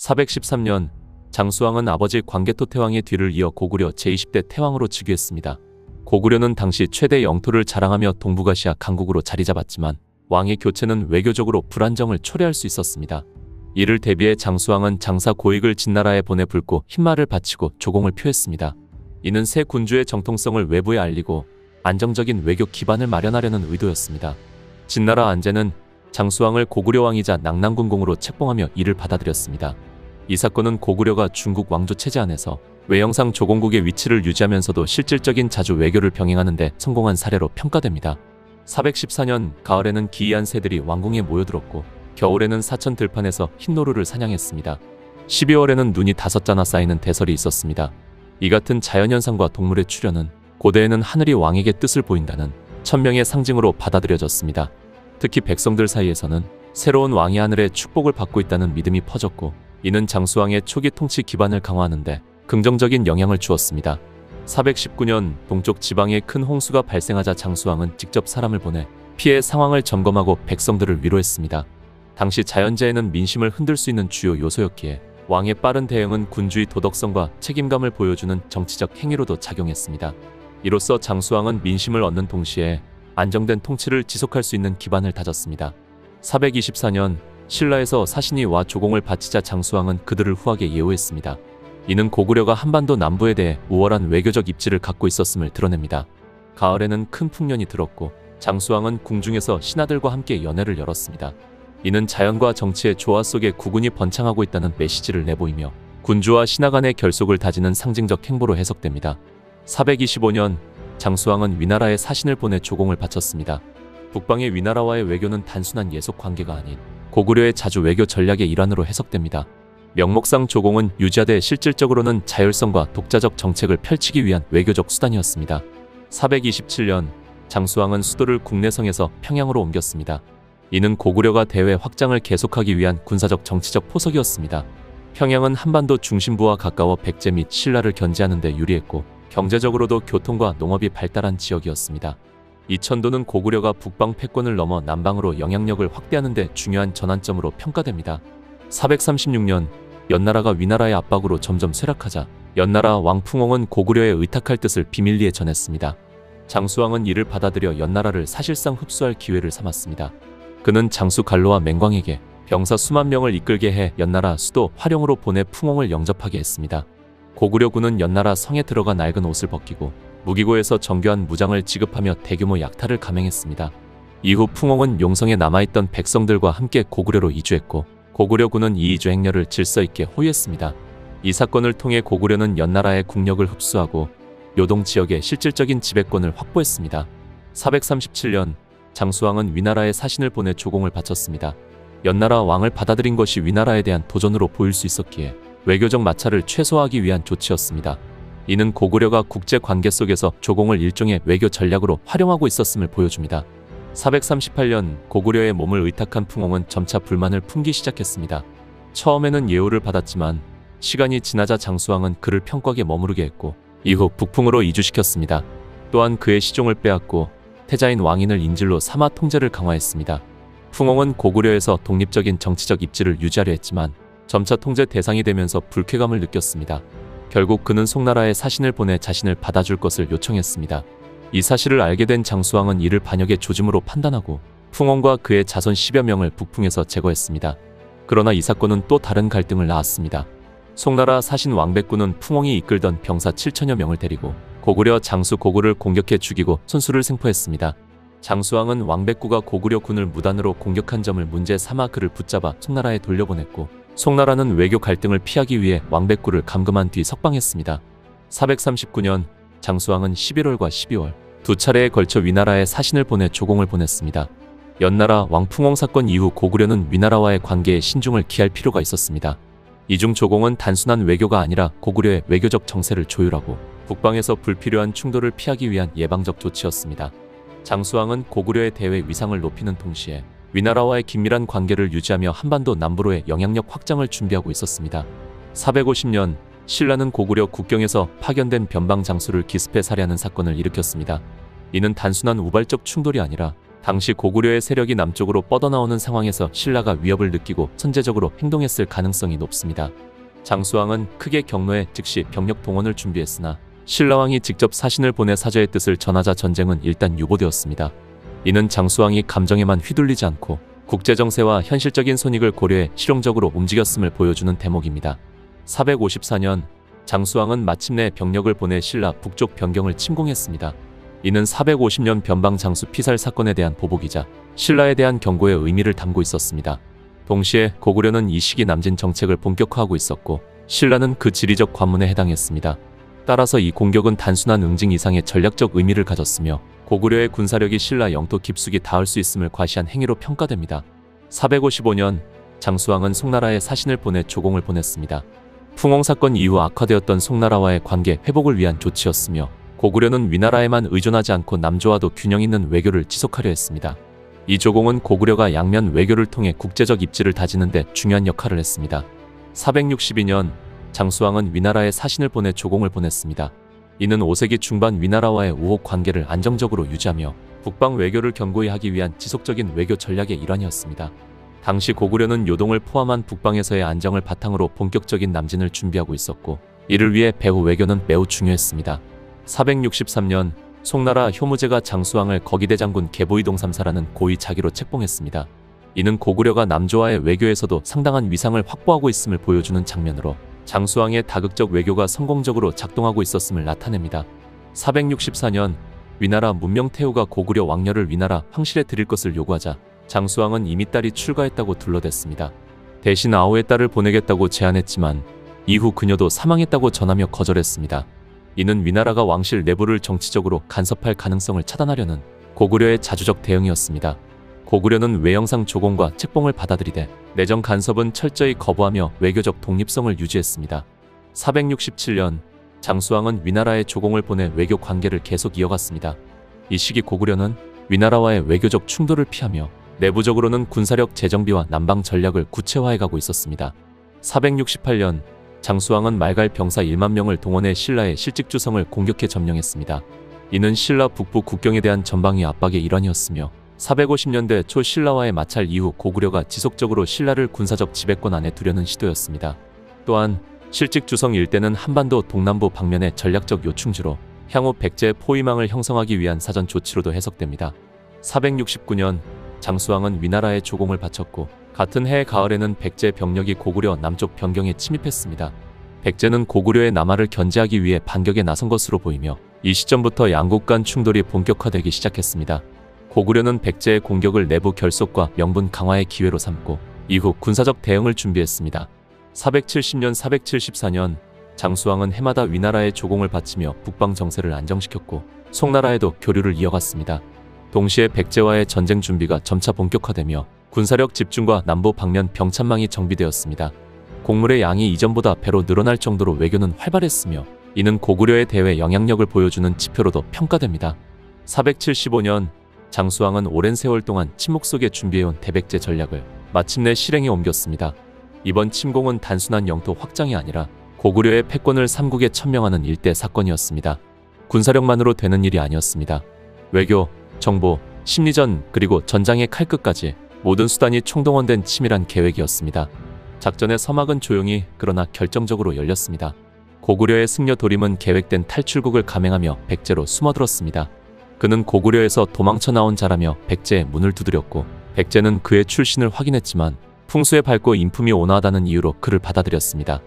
413년 장수왕은 아버지 광개토 태왕의 뒤를 이어 고구려 제20대 태왕으로 즉위했습니다. 고구려는 당시 최대 영토를 자랑하며 동북아시아 강국으로 자리잡았지만 왕의 교체는 외교적으로 불안정을 초래할 수 있었습니다. 이를 대비해 장수왕은 장사 고익을 진나라에 보내 붉고 흰말을 바치고 조공을 표했습니다. 이는 새 군주의 정통성을 외부에 알리고 안정적인 외교 기반을 마련하려는 의도였습니다. 진나라 안제는 장수왕을 고구려 왕이자 낙랑군공으로 책봉하며 이를 받아들였습니다. 이 사건은 고구려가 중국 왕조 체제 안에서 외형상 조공국의 위치를 유지하면서도 실질적인 자주 외교를 병행하는 데 성공한 사례로 평가됩니다. 414년 가을에는 기이한 새들이 왕궁에 모여들었고 겨울에는 사천 들판에서 흰노루를 사냥했습니다. 12월에는 눈이 5자나 쌓이는 대설이 있었습니다. 이 같은 자연현상과 동물의 출현은 고대에는 하늘이 왕에게 뜻을 보인다는 천명의 상징으로 받아들여졌습니다. 특히 백성들 사이에서는 새로운 왕이 하늘의 축복을 받고 있다는 믿음이 퍼졌고 이는 장수왕의 초기 통치 기반을 강화하는 데 긍정적인 영향을 주었습니다. 419년 동쪽 지방에 큰 홍수가 발생하자 장수왕은 직접 사람을 보내 피해 상황을 점검하고 백성들을 위로했습니다. 당시 자연재해는 민심을 흔들 수 있는 주요 요소였기에 왕의 빠른 대응은 군주의 도덕성과 책임감을 보여주는 정치적 행위로도 작용했습니다. 이로써 장수왕은 민심을 얻는 동시에 안정된 통치를 지속할 수 있는 기반을 다졌습니다. 424년 신라에서 사신이 와 조공을 바치자 장수왕은 그들을 후하게 예우했습니다. 이는 고구려가 한반도 남부에 대해 우월한 외교적 입지를 갖고 있었음을 드러냅니다. 가을에는 큰 풍년이 들었고 장수왕은 궁중에서 신하들과 함께 연회를 열었습니다. 이는 자연과 정치의 조화 속에 국운이 번창하고 있다는 메시지를 내보이며 군주와 신하 간의 결속을 다지는 상징적 행보로 해석됩니다. 425년 장수왕은 위나라에 사신을 보내 조공을 바쳤습니다. 북방의 위나라와의 외교는 단순한 예속 관계가 아닌 고구려의 자주 외교 전략의 일환으로 해석됩니다. 명목상 조공은 유지하되 실질적으로는 자율성과 독자적 정책을 펼치기 위한 외교적 수단이었습니다. 427년 장수왕은 수도를 국내성에서 평양으로 옮겼습니다. 이는 고구려가 대외 확장을 계속하기 위한 군사적 정치적 포석이었습니다. 평양은 한반도 중심부와 가까워 백제 및 신라를 견제하는 데 유리했고 경제적으로도 교통과 농업이 발달한 지역이었습니다. 이 천도는 고구려가 북방 패권을 넘어 남방으로 영향력을 확대하는 데 중요한 전환점으로 평가됩니다. 436년 연나라가 위나라의 압박으로 점점 쇠락하자 연나라 왕 풍홍은 고구려에 의탁할 뜻을 비밀리에 전했습니다. 장수왕은 이를 받아들여 연나라를 사실상 흡수할 기회를 삼았습니다. 그는 장수 갈로와 맹광에게 병사 수만 명을 이끌게 해 연나라 수도 화령으로 보내 풍홍을 영접하게 했습니다. 고구려군은 연나라 성에 들어가 낡은 옷을 벗기고 무기고에서 정교한 무장을 지급하며 대규모 약탈을 감행했습니다. 이후 풍홍은 용성에 남아있던 백성들과 함께 고구려로 이주했고 고구려군은 이 이주 행렬을 질서 있게 호위했습니다. 이 사건을 통해 고구려는 연나라의 국력을 흡수하고 요동 지역의 실질적인 지배권을 확보했습니다. 437년 장수왕은 위나라에 사신을 보내 조공을 바쳤습니다. 연나라 왕을 받아들인 것이 위나라에 대한 도전으로 보일 수 있었기에 외교적 마찰을 최소화하기 위한 조치였습니다. 이는 고구려가 국제관계 속에서 조공을 일종의 외교 전략으로 활용하고 있었음을 보여줍니다. 438년 고구려의 몸을 의탁한 풍홍은 점차 불만을 품기 시작했습니다. 처음에는 예우를 받았지만 시간이 지나자 장수왕은 그를 평곽에 머무르게 했고 이후 북풍으로 이주시켰습니다. 또한 그의 시종을 빼앗고 태자인 왕인을 인질로 삼아 통제를 강화했습니다. 풍홍은 고구려에서 독립적인 정치적 입지를 유지하려 했지만 점차 통제 대상이 되면서 불쾌감을 느꼈습니다. 결국 그는 송나라에 사신을 보내 자신을 받아줄 것을 요청했습니다. 이 사실을 알게 된 장수왕은 이를 반역의 조짐으로 판단하고 풍홍과 그의 자손 10여 명을 북풍에서 제거했습니다. 그러나 이 사건은 또 다른 갈등을 낳았습니다. 송나라 사신 왕백구는 풍홍이 이끌던 병사 7천여 명을 데리고 고구려 장수 고구를 공격해 죽이고 손수를 생포했습니다. 장수왕은 왕백구가 고구려 군을 무단으로 공격한 점을 문제 삼아 그를 붙잡아 송나라에 돌려보냈고 송나라는 외교 갈등을 피하기 위해 왕백구를 감금한 뒤 석방했습니다. 439년 장수왕은 11월과 12월 두 차례에 걸쳐 위나라에 사신을 보내 조공을 보냈습니다. 연나라 왕풍홍 사건 이후 고구려는 위나라와의 관계에 신중을 기할 필요가 있었습니다. 이중 조공은 단순한 외교가 아니라 고구려의 외교적 정세를 조율하고 북방에서 불필요한 충돌을 피하기 위한 예방적 조치였습니다. 장수왕은 고구려의 대외 위상을 높이는 동시에 위나라와의 긴밀한 관계를 유지하며 한반도 남부로의 영향력 확장을 준비하고 있었습니다. 450년 신라는 고구려 국경에서 파견된 변방 장수를 기습해 살해하는 사건을 일으켰습니다. 이는 단순한 우발적 충돌이 아니라 당시 고구려의 세력이 남쪽으로 뻗어나오는 상황에서 신라가 위협을 느끼고 선제적으로 행동했을 가능성이 높습니다. 장수왕은 크게 경로해 즉시 병력 동원을 준비했으나 신라왕이 직접 사신을 보내 사저의 뜻을 전하자 전쟁은 일단 유보되었습니다. 이는 장수왕이 감정에만 휘둘리지 않고 국제정세와 현실적인 손익을 고려해 실용적으로 움직였음을 보여주는 대목입니다. 454년 장수왕은 마침내 병력을 보내 신라 북쪽 변경을 침공했습니다. 이는 450년 변방 장수 피살 사건에 대한 보복이자 신라에 대한 경고의 의미를 담고 있었습니다. 동시에 고구려는 이 시기 남진 정책을 본격화하고 있었고 신라는 그 지리적 관문에 해당했습니다. 따라서 이 공격은 단순한 응징 이상의 전략적 의미를 가졌으며 고구려의 군사력이 신라 영토 깊숙이 닿을 수 있음을 과시한 행위로 평가됩니다. 455년 장수왕은 송나라에 사신을 보내 조공을 보냈습니다. 풍옹 사건 이후 악화되었던 송나라와의 관계 회복을 위한 조치였으며 고구려는 위나라에만 의존하지 않고 남조와도 균형 있는 외교를 지속하려 했습니다. 이 조공은 고구려가 양면 외교를 통해 국제적 입지를 다지는 데 중요한 역할을 했습니다. 462년 장수왕은 위나라에 사신을 보내 조공을 보냈습니다. 이는 5세기 중반 위나라와의 우호 관계를 안정적으로 유지하며 북방 외교를 견고히 하기 위한 지속적인 외교 전략의 일환이었습니다. 당시 고구려는 요동을 포함한 북방에서의 안정을 바탕으로 본격적인 남진을 준비하고 있었고 이를 위해 배후 외교는 매우 중요했습니다. 463년 송나라 효무제가 장수왕을 거기대 장군 계보이동 3사라는 고위 자기로 책봉했습니다. 이는 고구려가 남조와의 외교에서도 상당한 위상을 확보하고 있음을 보여주는 장면으로 장수왕의 다극적 외교가 성공적으로 작동하고 있었음을 나타냅니다. 464년 위나라 문명태후가 고구려 왕녀를 위나라 황실에 드릴 것을 요구하자 장수왕은 이미 딸이 출가했다고 둘러댔습니다. 대신 아오의 딸을 보내겠다고 제안했지만 이후 그녀도 사망했다고 전하며 거절했습니다. 이는 위나라가 왕실 내부를 정치적으로 간섭할 가능성을 차단하려는 고구려의 자주적 대응이었습니다. 고구려는 외형상 조공과 책봉을 받아들이되 내정 간섭은 철저히 거부하며 외교적 독립성을 유지했습니다. 467년 장수왕은 위나라에 조공을 보내 외교 관계를 계속 이어갔습니다. 이 시기 고구려는 위나라와의 외교적 충돌을 피하며 내부적으로는 군사력 재정비와 남방 전략을 구체화해가고 있었습니다. 468년 장수왕은 말갈 병사 1만 명을 동원해 신라의 실직주성을 공격해 점령했습니다. 이는 신라 북부 국경에 대한 전방위 압박의 일환이었으며 450년대 초 신라와의 마찰 이후 고구려가 지속적으로 신라를 군사적 지배권 안에 두려는 시도였습니다. 또한 실직주성 일대는 한반도 동남부 방면의 전략적 요충지로 향후 백제의 포위망을 형성하기 위한 사전 조치로도 해석됩니다. 469년 장수왕은 위나라에 조공을 바쳤고 같은 해 가을에는 백제 병력이 고구려 남쪽 변경에 침입했습니다. 백제는 고구려의 남하를 견제하기 위해 반격에 나선 것으로 보이며 이 시점부터 양국 간 충돌이 본격화되기 시작했습니다. 고구려는 백제의 공격을 내부 결속과 명분 강화의 기회로 삼고 이후 군사적 대응을 준비했습니다. 470년 474년 장수왕은 해마다 위나라에 조공을 바치며 북방 정세를 안정시켰고 송나라에도 교류를 이어갔습니다. 동시에 백제와의 전쟁 준비가 점차 본격화되며 군사력 집중과 남부 방면 병참망이 정비되었습니다. 곡물의 양이 이전보다 배로 늘어날 정도로 외교는 활발했으며 이는 고구려의 대외 영향력을 보여주는 지표로도 평가됩니다. 475년 장수왕은 오랜 세월 동안 침묵 속에 준비해온 대백제 전략을 마침내 실행에 옮겼습니다. 이번 침공은 단순한 영토 확장이 아니라 고구려의 패권을 삼국에 천명하는 일대 사건이었습니다. 군사력만으로 되는 일이 아니었습니다. 외교, 정보, 심리전 그리고 전장의 칼끝까지 모든 수단이 총동원된 치밀한 계획이었습니다. 작전의 서막은 조용히 그러나 결정적으로 열렸습니다. 고구려의 승려 도림은 계획된 탈출국을 감행하며 백제로 숨어들었습니다. 그는 고구려에서 도망쳐 나온 자라며 백제의 문을 두드렸고 백제는 그의 출신을 확인했지만 풍수에 밟고 인품이 온화하다는 이유로 그를 받아들였습니다.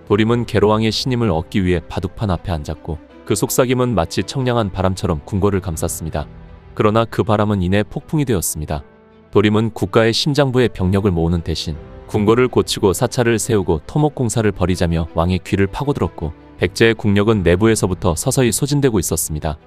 도림은 계로왕의 신임을 얻기 위해 바둑판 앞에 앉았고 그 속삭임은 마치 청량한 바람처럼 궁궐을 감쌌습니다. 그러나 그 바람은 이내 폭풍이 되었습니다. 도림은 국가의 심장부에 병력을 모으는 대신 궁궐을 고치고 사찰을 세우고 토목공사를 벌이자며 왕의 귀를 파고들었고 백제의 국력은 내부에서부터 서서히 소진되고 있었습니다.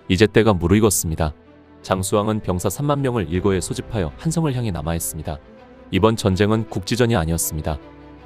이제 때가 무르익었습니다. 장수왕은 병사 3만 명을 일거에 소집하여 한성을 향해 남하했습니다. 이번 전쟁은 국지전이 아니었습니다.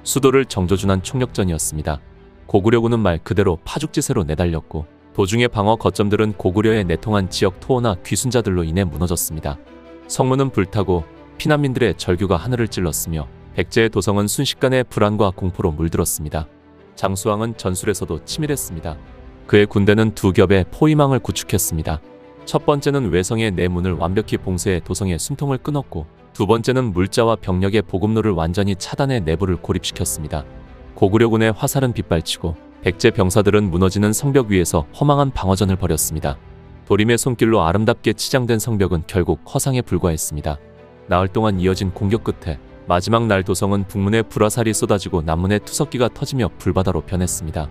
수도를 정조준한 총력전이었습니다. 고구려군은 말 그대로 파죽지세로 내달렸고 도중의 방어 거점들은 고구려의 내통한 지역 토호나 귀순자들로 인해 무너졌습니다. 성문은 불타고 피난민들의 절규가 하늘을 찔렀으며 백제의 도성은 순식간에 불안과 공포로 물들었습니다. 장수왕은 전술에서도 치밀했습니다. 그의 군대는 두 겹의 포위망을 구축했습니다. 첫 번째는 외성의 내문을 완벽히 봉쇄해 도성의 숨통을 끊었고, 두 번째는 물자와 병력의 보급로를 완전히 차단해 내부를 고립시켰습니다. 고구려군의 화살은 빗발치고 백제 병사들은 무너지는 성벽 위에서 허망한 방어전을 벌였습니다. 도림의 손길로 아름답게 치장된 성벽은 결국 허상에 불과했습니다. 나흘 동안 이어진 공격 끝에 마지막 날 도성은 북문에 불화살이 쏟아지고 남문에 투석기가 터지며 불바다로 변했습니다.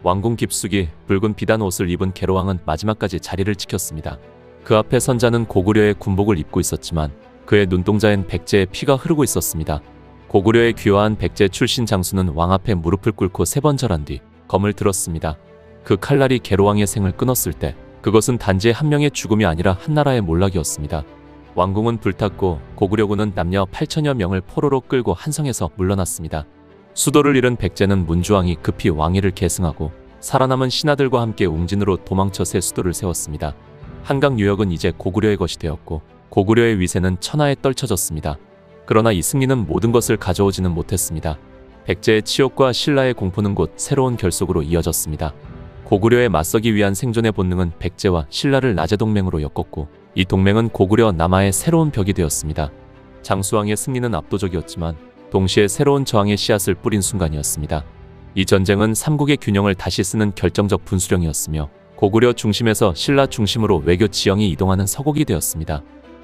왕궁 깊숙이 붉은 비단 옷을 입은 계로왕은 마지막까지 자리를 지켰습니다. 그 앞에 선자는 고구려의 군복을 입고 있었지만 그의 눈동자엔 백제의 피가 흐르고 있었습니다. 고구려의 귀화한 백제 출신 장수는 왕 앞에 무릎을 꿇고 3번 절한 뒤 검을 들었습니다. 그 칼날이 계로왕의 생을 끊었을 때 그것은 단지 한 명의 죽음이 아니라 한 나라의 몰락이었습니다. 왕궁은 불탔고 고구려군은 남녀 8천여 명을 포로로 끌고 한성에서 물러났습니다. 수도를 잃은 백제는 문주왕이 급히 왕위를 계승하고 살아남은 신하들과 함께 웅진으로 도망쳐 새 수도를 세웠습니다. 한강 유역은 이제 고구려의 것이 되었고 고구려의 위세는 천하에 떨쳐졌습니다. 그러나 이 승리는 모든 것을 가져오지는 못했습니다. 백제의 치욕과 신라의 공포는 곧 새로운 결속으로 이어졌습니다. 고구려에 맞서기 위한 생존의 본능은 백제와 신라를 낮의 동맹으로 엮었고 이 동맹은 고구려 남하의 새로운 벽이 되었습니다. 장수왕의 승리는 압도적이었지만 동시에 새로운 저항의 씨앗을 뿌린 순간이었습니다. 이 전쟁은 삼국의 균형을 다시 쓰는 결정적 분수령이었으며 고구려 중심에서 신라 중심으로 외교 지형이 이동하는 서곡이 되었습니다.